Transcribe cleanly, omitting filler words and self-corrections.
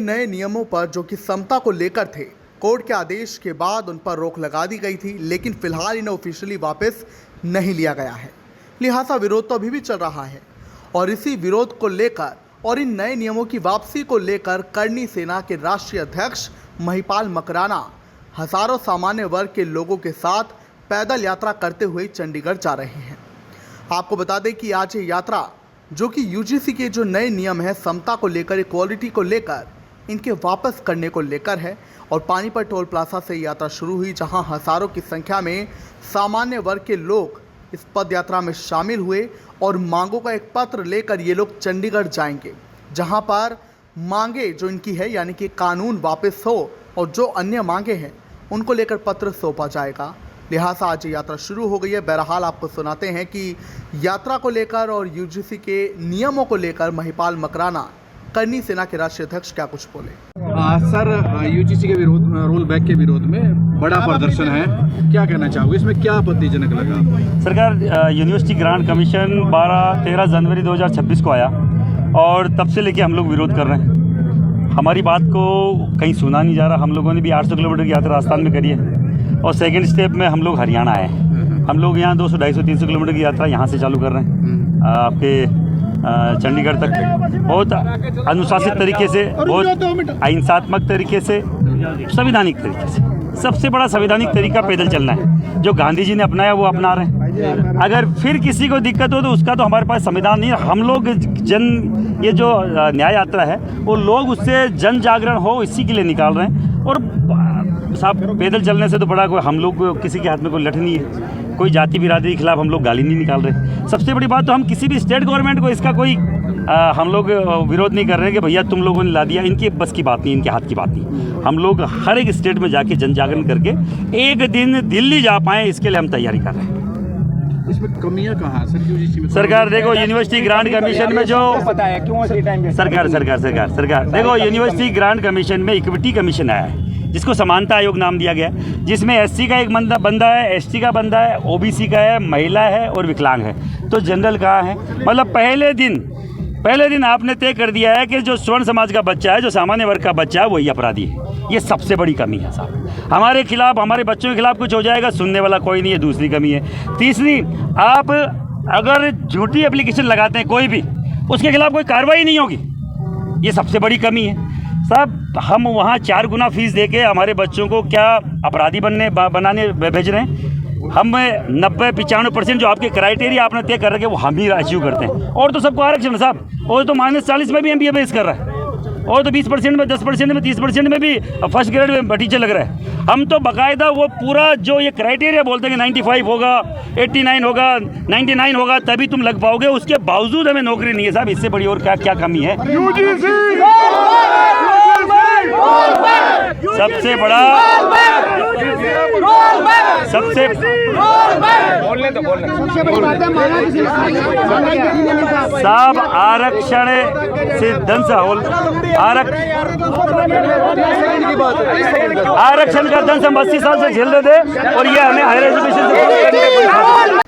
नए नियमों पर जो कि समता को लेकर थे, कोर्ट के आदेश के बाद उन पर रोक लगा दी गई थी, लेकिन फिलहाल इन्हें ऑफिशियली वापस नहीं लिया गया है। लिहाजा विरोध तो अभी भी चल रहा है और इसी विरोध को लेकर और इन नए नियमों की वापसी को लेकर करनी सेना के राष्ट्रीय अध्यक्ष महिपाल मकराना हजारों सामान्य वर्ग के लोगों के साथ पैदल यात्रा करते हुए चंडीगढ़ जा रहे हैं। आपको बता दें कि आज ये यात्रा जो कि यूजीसी के जो नए नियम है समता को लेकर, इक्वालिटी को लेकर, इनके वापस करने को लेकर है और पानीपत टोल प्लाजा से यात्रा शुरू हुई, जहां हजारों की संख्या में सामान्य वर्ग के लोग इस पद यात्रा में शामिल हुए और मांगों का एक पत्र लेकर ये लोग चंडीगढ़ जाएंगे, जहां पर मांगे जो इनकी है यानी कि कानून वापस हो और जो अन्य मांगे हैं उनको लेकर पत्र सौंपा जाएगा। लिहाजा आज यात्रा शुरू हो गई है। बहरहाल आपको सुनाते हैं कि यात्रा को लेकर और यूजीसी के नियमों को लेकर महिपाल मकराना करनी सेना के राष्ट्रीय अध्यक्ष क्या कुछ बोले। सर, यूजीसी के विरोध, रोल बैक के विरोध में बड़ा प्रदर्शन है, क्या कहना चाहोगे? इसमें क्या आपत्तिजनक लगा? सरकार, यूनिवर्सिटी ग्रांट कमीशन 13 जनवरी 2026 को आया और तब से लेके हम लोग विरोध कर रहे हैं। हमारी बात को कहीं सुना नहीं जा रहा। हम लोगों ने भी 800 किलोमीटर की यात्रा राजस्थान में करी है और सेकेंड स्टेप में हम लोग हरियाणा आए हैं। हम लोग यहाँ 200, 250, 300 किलोमीटर की यात्रा यहाँ से चालू कर रहे हैं आपके चंडीगढ़ तक, बहुत अनुशासित तरीके से, बहुत अहिंसात्मक तरीके से, संवैधानिक तरीके से। सबसे बड़ा संवैधानिक तरीका पैदल चलना है, जो गांधी जी ने अपनाया वो अपना रहे हैं। अगर फिर किसी को दिक्कत हो तो उसका तो हमारे पास संविधान नहीं है। हम लोग ये जो न्याय यात्रा है वो लोग उससे जन जागरण हो इसी के लिए निकाल रहे हैं। और साहब, पैदल चलने से तो बड़ा कोई हम लोग किसी के हाथ में कोई लठ नहीं है, कोई जाति बिरादरी के खिलाफ हम लोग गाली नहीं निकाल रहे। सबसे बड़ी बात तो हम किसी भी स्टेट गवर्नमेंट को इसका कोई हम लोग विरोध नहीं कर रहे हैं कि भैया तुम लोगों ने ला दिया। इनके बस की बात नहीं, इनके हाथ की बात नहीं। हम लोग हर एक स्टेट में जाके जन जागरण करके एक दिन दिल्ली जा पाएँ, इसके लिए हम तैयारी कर रहे हैं। इसमें कमियां कहाँ है सर यूजीसी में? सरकार देखो, यूनिवर्सिटी ग्रांट कमीशन में जो सरकार देखो, यूनिवर्सिटी ग्रांट कमीशन में इक्विटी कमीशन आया है, जिसको समानता आयोग नाम दिया गया, जिसमें एससी का एक बंदा है, एसटी का बंदा है, ओबीसी का है, महिला है और विकलांग है। तो जनरल कहाँ है? मतलब पहले दिन आपने तय कर दिया है कि जो स्वर्ण समाज का बच्चा है, जो सामान्य वर्ग का बच्चा है, वही अपराधी है। ये सबसे बड़ी कमी है साहब। हमारे खिलाफ, हमारे बच्चों के खिलाफ कुछ हो जाएगा, सुनने वाला कोई नहीं है, दूसरी कमी है। तीसरी, आप अगर झूठी एप्लीकेशन लगाते हैं कोई भी, उसके खिलाफ कोई कार्रवाई नहीं होगी, ये सबसे बड़ी कमी है साहब। हम वहाँ 4 गुना फीस देके हमारे बच्चों को क्या अपराधी बनाने भेज रहे हैं? हम 90-95% जो आपके क्राइटेरिया आपने तय कर रखे वो हम ही अचीव करते हैं। और तो सबको आरक्षण है साहब, और तो -40 में भी MBA बेस कर रहा है, और तो 20% में, 10% में, 30% में भी फर्स्ट ग्रेड में टीचर लग रहा है। हम तो बाकायदा वो पूरा जो ये क्राइटेरिया बोलते हैं कि 95 होगा, 89 होगा, 99 होगा तभी तुम लग पाओगे, उसके बावजूद हमें नौकरी नहीं है साहब। इससे बड़ी और क्या कमी है? सबसे बड़ा साहब, आरक्षण से आरक्षण का दंश हम 80 साल से झेल रहे थे और ये हमें हायर एजुकेशन से